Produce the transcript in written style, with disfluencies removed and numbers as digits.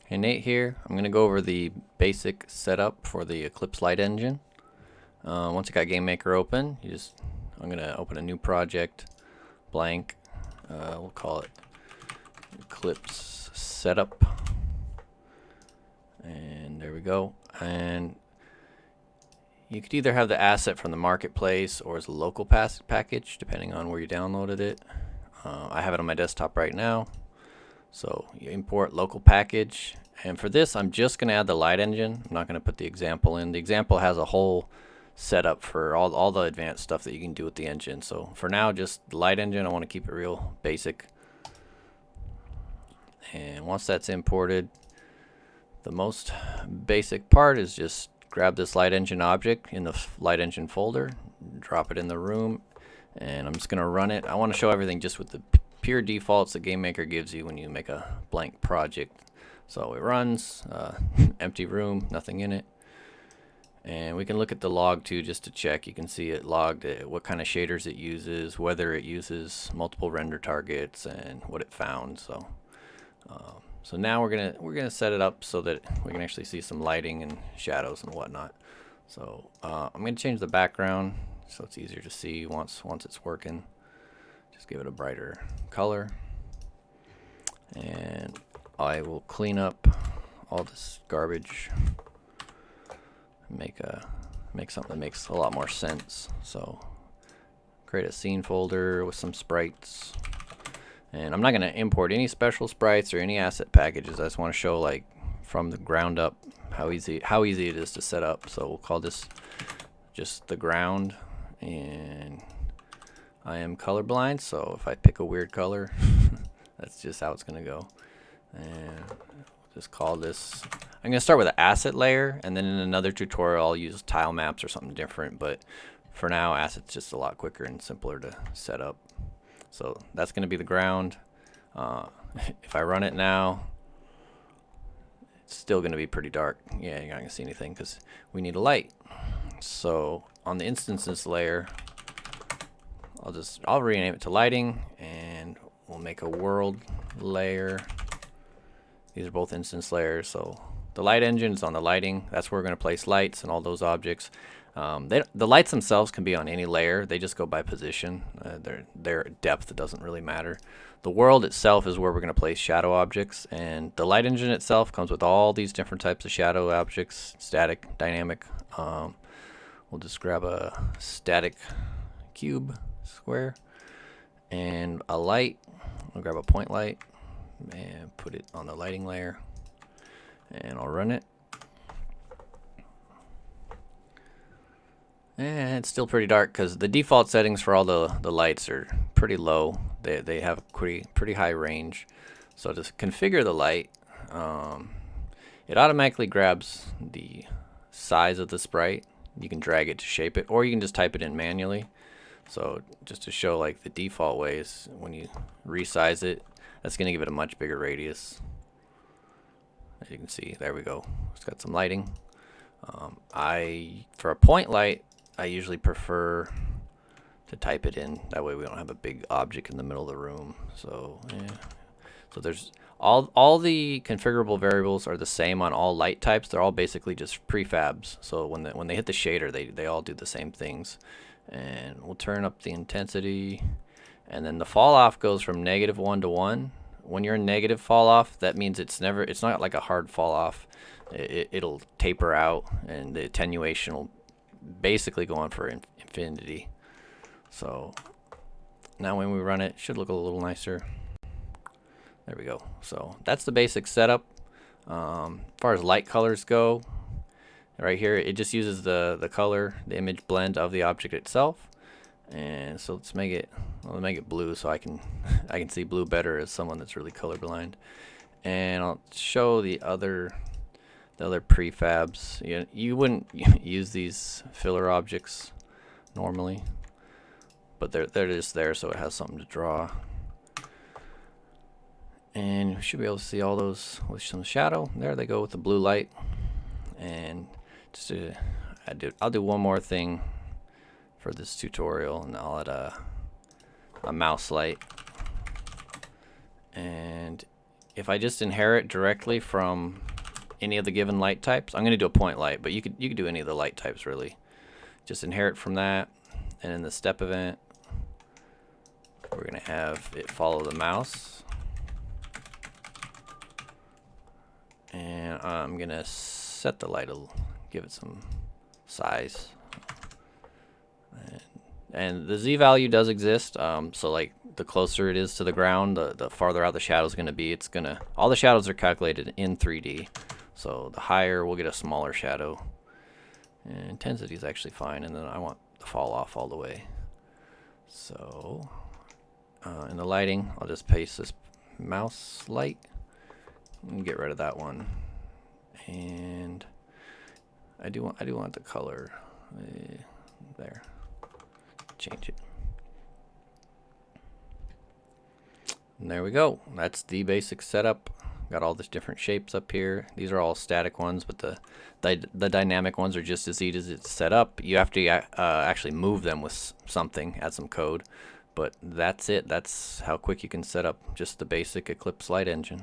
Hey, Nate here. I'm going to go over the basic setup for the Eclipse Light Engine. Once you got GameMaker open, I'm going to open a new project, blank. We'll call it Eclipse Setup. And there we go. And you could either have the asset from the marketplace or as a local package, depending on where you downloaded it. I have it on my desktop right now. So you import local package, and for this I'm just going to add the light engine. I'm not going to put the example in. The example has a whole setup for all the advanced stuff that you can do with the engine. So for now, just the light engine. I want to keep it real basic. And once that's imported, the most basic part is just grab this light engine object in the light engine folder, drop it in the room, and I'm just going to run it. I want to show everything just with the pure defaults that GameMaker gives you when you make a blank project. So it runs, empty room, nothing in it. And we can look at the log too just to check. You can see it logged, what kind of shaders it uses, whether it uses multiple render targets, and what it found. So now we're gonna set it up so that we can actually see some lighting and shadows and whatnot. So I'm gonna change the background so it's easier to see once it's working. Just give it a brighter color, and I will clean up all this garbage, make something that makes a lot more sense. So create a scene folder with some sprites, and I'm not going to import any special sprites or any asset packages. I just want to show, like, from the ground up how easy it is to set up. So we'll call this just the ground, and I am colorblind, so if I pick a weird color, that's just how it's going to go. And just call this, I'm going to start with an asset layer, and then in another tutorial I'll use tile maps or something different, but for now assets just a lot quicker and simpler to set up. So that's going to be the ground. If I run it now, it's still going to be pretty dark. Yeah, you're not going to see anything because we need a light. So on the instances layer, I'll rename it to lighting, and we'll make a world layer. These are both instance layers. So the light engine is on the lighting. That's where we're going to place lights and all those objects. The lights themselves can be on any layer. They just go by position. Their depth doesn't really matter. The world itself is where we're going to place shadow objects, and the light engine itself comes with all these different types of shadow objects: static, dynamic. We'll just grab a static cube, square, and a light. I'll grab a point light and put it on the lighting layer, and I'll run it. And it's still pretty dark because the default settings for all the lights are pretty low. They have a pretty high range. So to configure the light, it automatically grabs the size of the sprite. You can drag it to shape it, or you can just type it in manually. So just to show, like, the default ways, when you resize it, that's going to give it a much bigger radius. As you can see, there we go. It's got some lighting. For a point light, I usually prefer to type it in. That way we don't have a big object in the middle of the room. So yeah. So there's all the configurable variables are the same on all light types. They're all basically just prefabs. So when they hit the shader, they all do the same things. And we'll turn up the intensity, and then the fall off goes from -1 to 1. When you're in negative fall off, that means it's not like a hard fall off. It'll taper out, and the attenuation will basically go on for infinity. So now when we run it, it should look a little nicer. There we go. So that's the basic setup. As far as light colors go, right here it just uses the color, the image blend of the object itself. And so let's make it blue, so I can see blue better as someone that's really colorblind. And I'll show the other prefabs. You wouldn't use these filler objects normally, but they're just there so it has something to draw. And you should be able to see all those with some shadow. There they go with the blue light. And just I'll do one more thing for this tutorial, and I'll add a mouse light. And if I just inherit directly from any of the given light types, I'm going to do a point light, but you could do any of the light types really. Just inherit from that, and in the step event, we're going to have it follow the mouse. And I'm going to set the light, give it some size. And the Z value does exist, so like the closer it is to the ground, the farther out the shadow is going to be. All the shadows are calculated in 3D, so the higher we'll get a smaller shadow. And intensity is actually fine, and then I want the fall off all the way. So in the lighting, I'll just paste this mouse light and get rid of that one. And I do want the color there. Change it. And there we go. That's the basic setup. Got all these different shapes up here. These are all static ones, but the dynamic ones are just as easy as it's set up. You have to actually move them with something, add some code. But that's it. That's how quick you can set up just the basic Eclipse Light Engine.